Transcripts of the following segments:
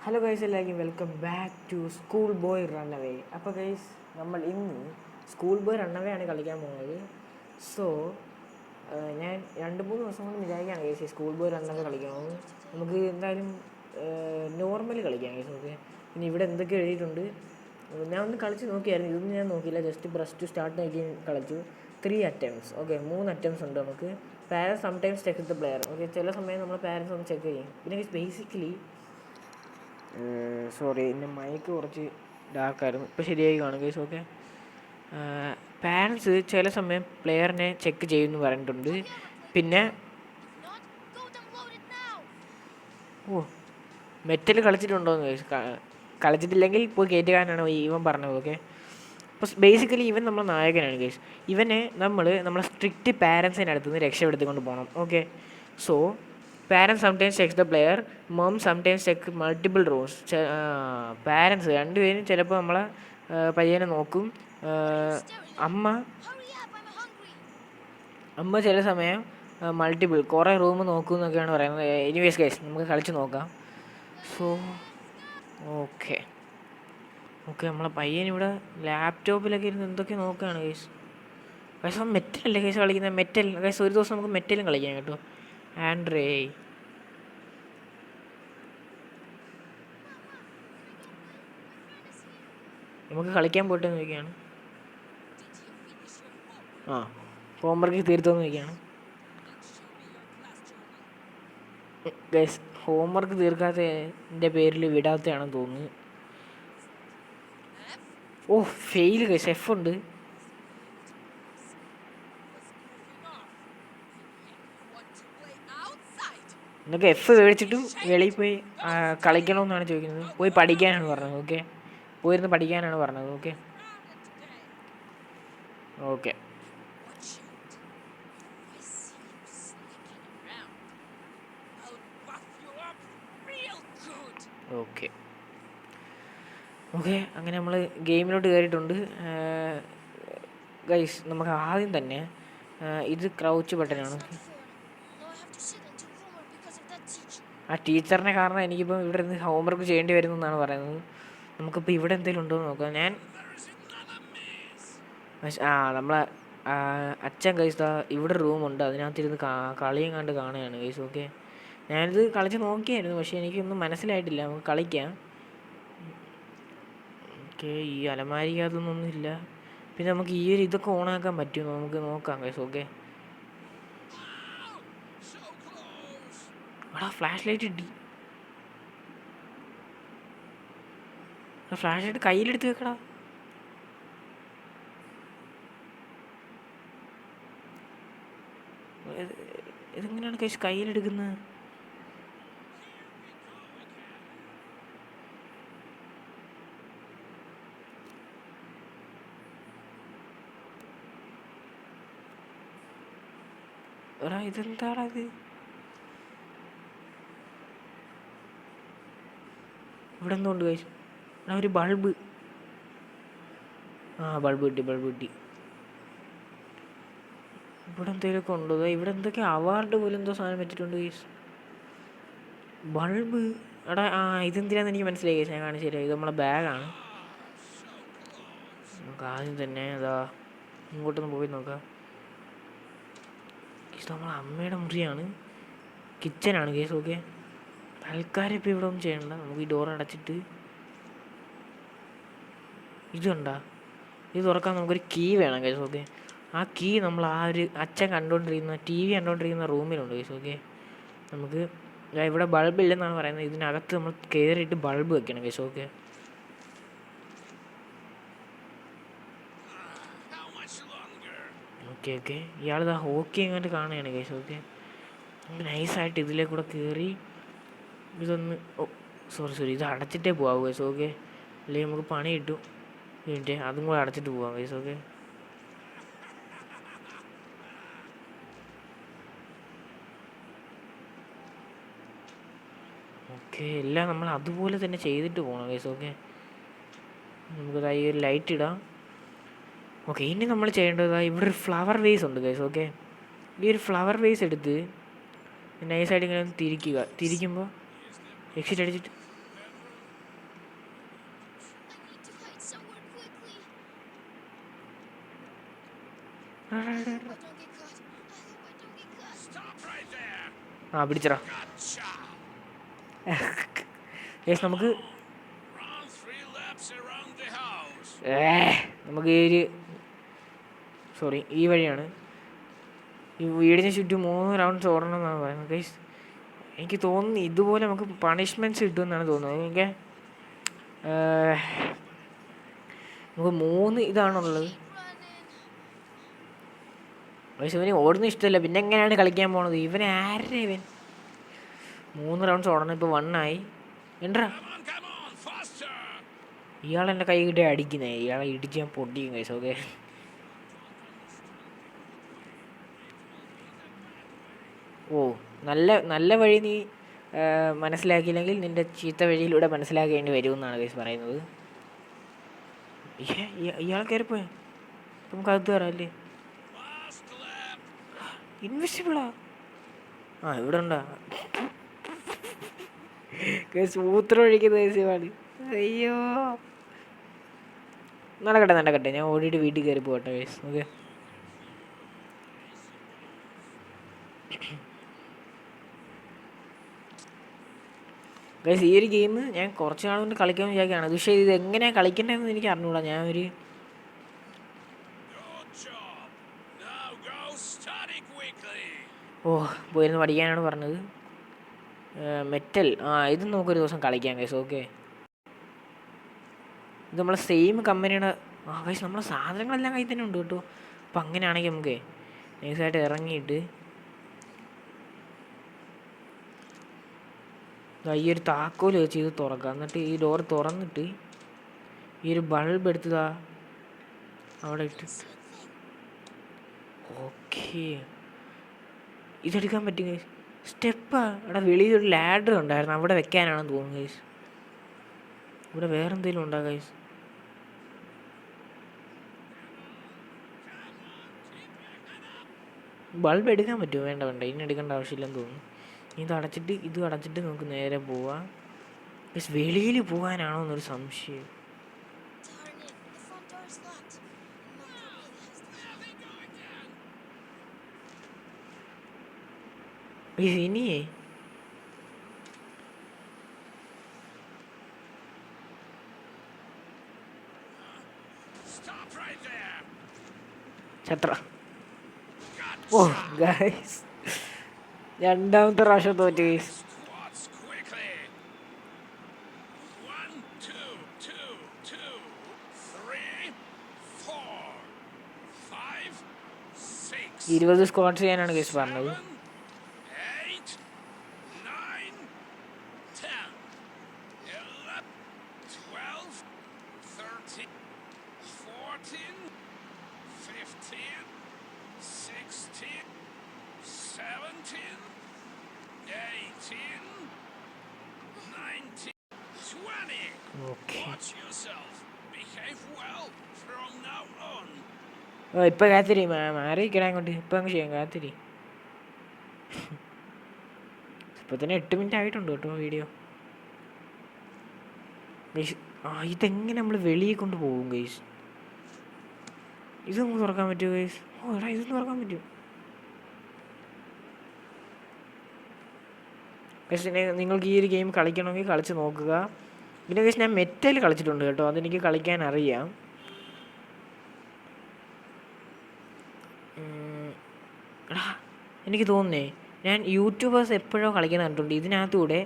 Hello guys, എല്ലാവർക്കും welcome back to school boy runaway. അപ്പോൾ guys, നമ്മൾ ഇന്ന് സ്കൂൾ ബോയ് റണ്ണവേ ആണ് കളിക്കാൻ പോകുന്നത്. സോ ഞാൻ 2-3 ദിവസം കൊണ്ട് വിചാരിക്കുകയാണ് ഗൈസ് സ്കൂൾ ബോയ് റണ്ണവേ കളിക്കണമെന്ന്. നമുക്ക് എന്തായാലും നോർമൽ കളിക്കാം ഗൈസ്. ഓക്കെ, പിന്നെ ഇവിടെ എന്തൊക്കെ എഴുതിയിട്ടുണ്ട് ഞാൻ ഒന്ന് കളിച്ച് നോക്കിയായിരുന്നു. ഇതൊന്നും ഞാൻ നോക്കിയില്ല, ജസ്റ്റ് ബ്രഷ് ടു സ്റ്റാർട്ട് നോക്കി കളിച്ചു. 3 attempts. ഓക്കെ, 3 attempts ഉണ്ട് നമുക്ക്. Parents sometimes check the player. Okay, ചില സമയം നമ്മൾ പാരൻസ് ഒന്ന് ചെക്ക് ചെയ്യും. പിന്നെ ബേസിക്കലി സോറി, എൻ്റെ മൈക്ക് കുറച്ച് ഡാർക്കായിരുന്നു, ഇപ്പോൾ ശരിയായി കാണും ഗൈസ്. ഓക്കെ, പാരൻസ് ചില സമയം പ്ലെയറിനെ ചെക്ക് ചെയ്യുമെന്ന് പറഞ്ഞിട്ടുണ്ട്. പിന്നെ മെറ്റൽ കളിച്ചിട്ടുണ്ടോയെന്ന് ഗൈസ്, കളിച്ചിട്ടില്ലെങ്കിൽ പോയി കയറ്റുകാരനാണ് ഇവൻ പറഞ്ഞത്. ഓക്കെ, അപ്പോൾ ബേസിക്കലി ഇവൻ നമ്മുടെ നായകനാണ് ഗൈസ്. ഇവനെ നമ്മളെ സ്ട്രിക്റ്റ് പാരൻസിൻ്റെ അടുത്ത് നിന്ന് രക്ഷപ്പെടുത്തിക്കൊണ്ട് പോകണം. Okay, so parents sometimes checks the player, hmm sometimes check multiple rooms. Parents രണ്ടുപേരും ചിലപ്പോൾ നമ്മളെ പയ്യനെ നോക്കും. അമ്മ ചില സമയം കുറേ റൂം നോക്കും എന്നൊക്കെയാണ് പറയുന്നത്. എനിവേസ് ഗൈസ്, നമുക്ക് കളിച്ച് നോക്കാം. സോ ഓക്കെ, നമ്മളെ പയ്യനിവിടെ ലാപ്ടോപ്പിലൊക്കെ ഇരുന്ന് എന്തൊക്കെ നോക്കുകയാണ് ഗൈസ്. ഗൈസ് അവൻ മെറ്റലല്ലേ ഗൈസ് കളിക്കുന്നത്? മെറ്റൽ ഗൈസ്, ഒരു ദിവസം നമുക്ക് മെറ്റലും കളിക്കാം കേട്ടോ. ആൻഡ്രേ നമുക്ക് കളിക്കാൻ പോട്ടെ നോക്കിയാണ്. ഹോംവർക്ക് തീർത്തോന്ന് നോക്കിയാണ് ഗൈസ്. ഹോംവർക്ക് തീർക്കാത്തതിൻ്റെ പേരിൽ വിടാത്തതാണെന്ന് തോന്നുന്നു. ഫെയിൽ ഗൈസ്, എഫ് ഉണ്ട്. എന്നൊക്കെ എഫ് മേടിച്ചിട്ടും വെളിയിൽ പോയി കളിക്കണമെന്നാണ് ചോദിക്കുന്നത്. പോയി പഠിക്കാനാണ് പറഞ്ഞത്. ഓക്കെ, പോയിരുന്ന് പഠിക്കാനാണ് പറഞ്ഞത്. ഓക്കെ ഓക്കെ ഓക്കെ ഓക്കെ അങ്ങനെ നമ്മൾ ഗെയിമിലോട്ട് കയറിയിട്ടുണ്ട് ഗൈസ്. നമുക്ക് ആദ്യം തന്നെ ഇത് ക്രൗച്ച് ബട്ടനാണ്. ആ ടീച്ചറിനെ കാരണം എനിക്കിപ്പോൾ ഇവിടെ നിന്ന് ഹോംവർക്ക് ചെയ്യേണ്ടി വരുന്നു എന്നാണ് പറയുന്നത്. നമുക്കിപ്പോൾ ഇവിടെ എന്തെങ്കിലും ഉണ്ടോ എന്ന് നോക്കാം. നമ്മളെ അച്ഛൻ ഗൈസ് ഇവിടെ റൂമുണ്ട്, അതിനകത്തിരുന്ന് കളിയും കണ്ട് കാണുകയാണ് ഗൈസ്. ഓക്കെ, ഞാനിത് കളിച്ച് നോക്കിയായിരുന്നു, പക്ഷേ എനിക്കൊന്നും മനസ്സിലായിട്ടില്ല. നമുക്ക് കളിക്കാം. ഓക്കെ, ഈ അലമാരിക്കകത്തൊന്നും ഇല്ല. പിന്നെ നമുക്ക് ഈ ഒരു ഇതൊക്കെ ഓണാക്കാൻ പറ്റുമോ നമുക്ക് നോക്കാം ഗൈസ്. ഓക്കെ, ഫ്ലാഷ് ലൈറ്റ് കിട്ടി. ഫ്ലാഷ് ലൈറ്റ് കയ്യിലെടുത്ത് വെക്കടാ. ഇതെങ്ങനെയാണ് ഗൈസ് കയ്യിലെടുക്കുന്നത്? ഇതെന്താടാ ഇത്? ഇവിടെ എന്തുകൊണ്ട് ഗൈസ്? ഒരു ബൾബ്. ബൾബ് കിട്ടി. ഇവിടെ എന്തെങ്കിലുമൊക്കെ ഉണ്ടോ? ഇവിടെ എന്തൊക്കെ അവാർഡ് പോലും എന്തോ സാധനം വെച്ചിട്ടുണ്ട് ഗൈസ്. ബൾബ്. ഇതെന്തിനാന്ന് എനിക്ക് മനസ്സിലായി ഗൈസ്, ഞാൻ കാണിച്ചു തരാം. ഇത് നമ്മളെ ബാഗാണ്. നമുക്ക് ആദ്യം തന്നെ ഇങ്ങോട്ടൊന്ന് പോയി നോക്കാം. ഇത് നമ്മളെ അമ്മയുടെ മുറിയാണ്, കിച്ചനാണ് കേസ്. ഓക്കെ, തൽക്കാലം ഇപ്പോൾ ഇവിടെ ഒന്നും ചെയ്യണ്ട. നമുക്ക് ഈ ഡോർ അടച്ചിട്ട് ഇതുണ്ടാ, ഇത് തുറക്കാൻ നമുക്കൊരു കീ വേണം കേസ്. ഓക്കെ, ആ കീ നമ്മൾ ഒരു അച്ഛൻ ടി വി കണ്ടുകൊണ്ടിരിക്കുന്ന റൂമിലുണ്ട് കേസ്. ഓക്കെ, നമുക്ക് ഇവിടെ ബൾബ് ഇല്ലെന്നാണ് പറയുന്നത്. ഇതിനകത്ത് നമ്മൾ കയറിയിട്ട് ബൾബ് വെക്കണം കേസ്. ഓക്കെ ഓക്കെ ഇയാളിതാ ഹോക്കി എങ്ങാണ്ട് കാണുകയാണ് കേസ്. ഓക്കെ, നൈസായിട്ട് ഇതിലേക്കൂടെ കയറി ഇതൊന്ന് സോറി ഇത് അടച്ചിട്ടേ പോകാവൂ കേസ്. ഓക്കെ, അല്ലെങ്കിൽ നമുക്ക് പണി കിട്ടും. അതും കൂടെ അടച്ചിട്ട് പോകാം കേസ്. ഓക്കെ എല്ലാം നമ്മൾ അതുപോലെ തന്നെ ചെയ്തിട്ട് പോകണം കേസ്. ഓക്കെ, നമുക്കത് ഈ ഒരു ലൈറ്റ് ഇടാം. ഓക്കെ, ഇനി നമ്മൾ ചെയ്യേണ്ടത് ഇവിടെ ഒരു ഫ്ലവർ വേസ് ഉണ്ട് ഗൈസ്. ഓക്കെ, ഈ ഒരു ഫ്ലവർ വേസ് എടുത്ത് നൈസായിട്ട് ഇങ്ങനെ തിരിക്കുമ്പോൾ എക്സിറ്റ് അടിച്ചിട്ട് ആ പിടിച്ചടാ. നമുക്ക് നമുക്ക് ഈ വഴിയാണ്. ഈ വീടിന് ചുറ്റും 3 റൗണ്ട്സ് ഓടണം എന്നാണ് പറയുന്നത് ഗൈസ്. എനിക്ക് തോന്നുന്നു ഇതുപോലെ നമുക്ക് പണിഷ്മെൻറ്റ്സ് കിട്ടുമെന്നാണ് തോന്നുന്നത്. നമുക്ക് 3 ഇതാണുള്ളത്. പക്ഷെ ഇവന് ഓടുന്ന ഇഷ്ടമല്ല, പിന്നെ എങ്ങനെയാണ് കളിക്കാൻ പോണത്? ഇവൻ ആരുടെ ഇവൻ? 3 റൗണ്ട്സ് ഓടണം. ഇപ്പോൾ 1 ആയി. എന്താ ഇയാളെൻ്റെ കൈ കിട്ടി അടിക്കുന്നേ? ഇയാളെ ഇടിച്ച് ഞാൻ പൊട്ടിക്കും ഗൈസ്. ഓക്കെ, ഓ നല്ല നല്ല വഴി നീ മനസ്സിലാക്കിയില്ലെങ്കിൽ നിൻ്റെ ചീത്ത വഴിയിലൂടെ മനസ്സിലാക്കേണ്ടി വരുമെന്നാണ് ഗൈസ് പറയുന്നത്. ഇയാൾ കയറിപ്പോയ നമുക്ക് അകത്ത് കയറാം അല്ലേ? ഇൻവിസിബിളാ? ആ ഇവിടെ ഉണ്ടാ മൂത്രം ഒഴിക്കുന്ന കേസുമാണ്. അയ്യോ, നടക്കട്ടെ, ഞാൻ ഓടിയിട്ട് വീട്ടിൽ കയറി പോകട്ടെ കേസ്. ഓക്കെ, ഗൈസ് ഈ ഒരു ഗെയിം ഞാൻ കുറച്ച് നാൾ കൊണ്ട് കളിക്കാൻ വിചാരിക്കുകയാണ്. പക്ഷേ ഇത് എങ്ങനെയാണ് കളിക്കേണ്ടതെന്ന് എനിക്ക് അറിഞ്ഞൂടാ. പോയിരുന്ന് പഠിക്കാനാണ് പറഞ്ഞത്. മെറ്റൽ, ഇത് നമുക്കൊരു ദിവസം കളിക്കാം ഗൈസ്. ഓക്കെ, ഇത് നമ്മളെ സെയിം കമ്പനിയുടെ ഗൈസ്. നമ്മളെ സാധനങ്ങളെല്ലാം കയ്യിൽ തന്നെ ഉണ്ട് കേട്ടോ. അപ്പം അങ്ങനെയാണെങ്കിൽ നമുക്ക് നൈസായിട്ട് ഇറങ്ങിയിട്ട് ഈ ഒരു താക്കോൽ വെച്ച് ഇത് തുറക്കാം. എന്നിട്ട് ഈ ഡോർ തുറന്നിട്ട് ഈ ഒരു ബൾബ് എടുത്തതാ അവിടെ ഇട്ട്. ഓക്കെ, ഇതെടുക്കാൻ പറ്റും ഗൈസ്. സ്റ്റെപ്പാ അവിടെ വെളിയിലൊരു ലാഡർ ഉണ്ടായിരുന്നു, അവിടെ വെക്കാനാണെന്ന് തോന്നുന്നു ഗൈസ്. ഇവിടെ വേറെ എന്തെങ്കിലും ഉണ്ടാ ഗൈസ്? ബൾബ് എടുക്കാൻ പറ്റുമോ? വേണ്ട, ഇനി എടുക്കേണ്ട ആവശ്യമില്ലെന്ന് തോന്നുന്നു. ഇത് അടച്ചിട്ട് നമുക്ക് നേരെ പോവാം. ഗൈസ് വെളിയിൽ പോകാനാണോ എന്നൊരു സംശയം. ഇനിയേ ചത്ര. ഓ ഗൈസ്, രണ്ടാമത്തെ പ്രാവശ്യം തോറ്റു ഗൈസ്. ഇരുപത് സ്ക്വാഡ്സ് ചെയ്യാനാണ് ഗൈസ് പറഞ്ഞത്. ഇപ്പം കാത്തിരി മാറിയിരിക്കണം അങ്ങോട്ട്. ഇപ്പം അങ്ങ് ചെയ്യാം, കാത്തിരി. ഇപ്പം തന്നെ 8 മിനിറ്റ് ആയിട്ടുണ്ട് കേട്ടോ വീഡിയോ. ഇതെങ്ങനെ നമ്മൾ വെളിയിൽ കൊണ്ട് പോകും ഗൈസ്? ഇതൊന്ന് തുറക്കാൻ പറ്റുമോ ഗൈസ്? ഇതൊന്ന് തുറക്കാൻ പറ്റുമോ ഗൈസ്? നിങ്ങൾക്ക് ഈ ഒരു ഗെയിം കളിക്കണമെങ്കിൽ കളിച്ച് നോക്കുക. പിന്നെ ഗൈസ് ഞാൻ മെറ്റൽ കളിച്ചിട്ടുണ്ട് കേട്ടോ, അതെനിക്ക് കളിക്കാൻ അറിയാം. എനിക്ക് തോന്നുന്നേ ഞാൻ യൂട്യൂബേഴ്സ് എപ്പോഴോ കളിക്കുന്ന കണ്ടിട്ടുണ്ട്. ഇതിനകത്തൂടെ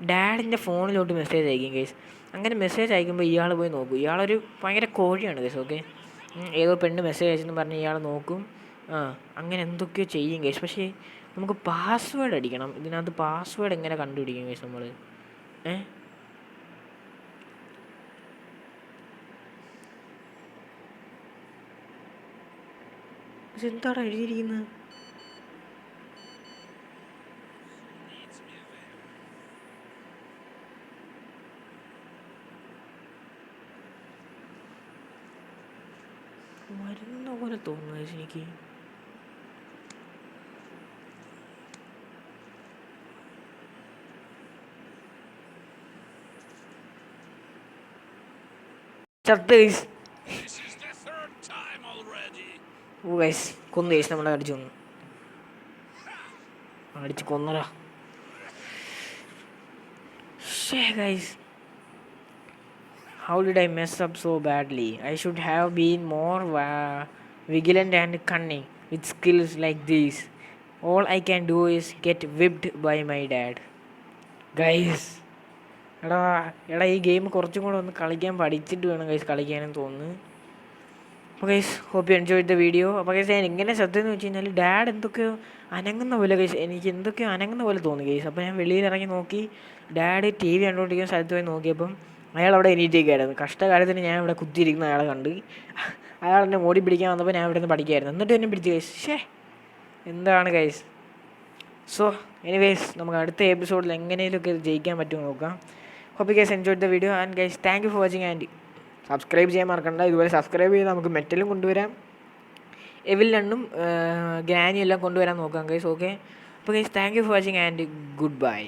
ഡാഡിൻ്റെ ഫോണിലോട്ട് മെസ്സേജ് അയക്കും ഗൈസ്. അങ്ങനെ മെസ്സേജ് അയക്കുമ്പോൾ ഇയാൾ പോയി നോക്കും. ഇയാളൊരു ഭയങ്കര കോഴിയാണ് ഗൈസ്. ഓക്കെ, ഏതോ പെണ്ണ് മെസ്സേജ് അയച്ചെന്ന് പറഞ്ഞ് ഇയാൾ നോക്കും. അങ്ങനെ എന്തൊക്കെയോ ചെയ്യും ഗൈസ്. പക്ഷേ നമുക്ക് പാസ്വേഡ് അടിക്കണം. ഇതിനകത്ത് പാസ്വേഡ് എങ്ങനെ കണ്ടുപിടിക്കും ഗൈസ് നമ്മൾ? എന്താടാ എഴുതിയിരിക്കുന്നത്? വരുന്ന പോലെ തോന്നുന്നു എനിക്ക്. കൊന്നു ഗൈസ്, നമ്മളെ അടിച്ചു കൊന്നു, അടിച്ച് കൊന്നടാ. Guys, how did I mess up so badly? I should have been more vigilant and cunning with skills like these. All I can do is get whipped by my dad. Guys, എടാ ഈ game കുറച്ചും കൂടെ ഒന്ന് കളിക്കാൻ പഠിച്ചിട്ട് വേണം guys കളിക്കാനെന്ന് തോന്നുന്നു. അപ്പോൾ guys, hope you enjoyed the video. അപ്പോൾ ഗൈസ്, ഞാൻ എങ്ങനെ ശ്രദ്ധയെന്ന് വെച്ച് കഴിഞ്ഞാൽ ഡാഡ് എന്തൊക്കെയോ അനങ്ങുന്ന പോലെ ഗൈസ്, എനിക്ക് എന്തൊക്കെയോ അനങ്ങുന്ന പോലെ തോന്നി ഗൈസ്. അപ്പോൾ ഞാൻ വെളിയിലിറങ്ങി നോക്കി, ഡാഡ് ടി വി കണ്ടുകൊണ്ടിരിക്കുന്ന സ്ഥലത്ത് പോയി നോക്കിയപ്പം അയാൾ അവിടെ എണീറ്റേക്കായിരുന്നു. കഷ്ടകാലത്തിന് ഞാൻ ഇവിടെ കുത്തിയിരിക്കുന്ന അയാളെ കണ്ട്, അയാൾ എന്നെ ഓടി പിടിക്കാൻ വന്നപ്പോൾ ഞാൻ ഇവിടെ നിന്ന് പഠിക്കായിരുന്നു, എന്നിട്ട് എന്നെ പിടിച്ച് ഗൈസ്. എന്താണ് ഗൈസ്. സോ എനിവേസ്, നമുക്ക് അടുത്ത എപ്പിസോഡിൽ എങ്ങനെയൊക്കെ ജയിക്കാൻ പറ്റുമെന്ന് നോക്കാം. Hope you guys enjoyed the video and guys thank you for watching. And subscribe ചെയ്യാൻ മറക്കണ്ട. ഇതുപോലെ സബ്സ്ക്രൈബ് ചെയ്ത് നമുക്ക് മെറ്റലും കൊണ്ടുവരാം, എവിൽ രണ്ടും ഗ്രാനിയും എല്ലാം കൊണ്ടുവരാൻ നോക്കാം ഗൈസ്. ഓക്കെ, അപ്പോൾ guys thank you for watching and good bye.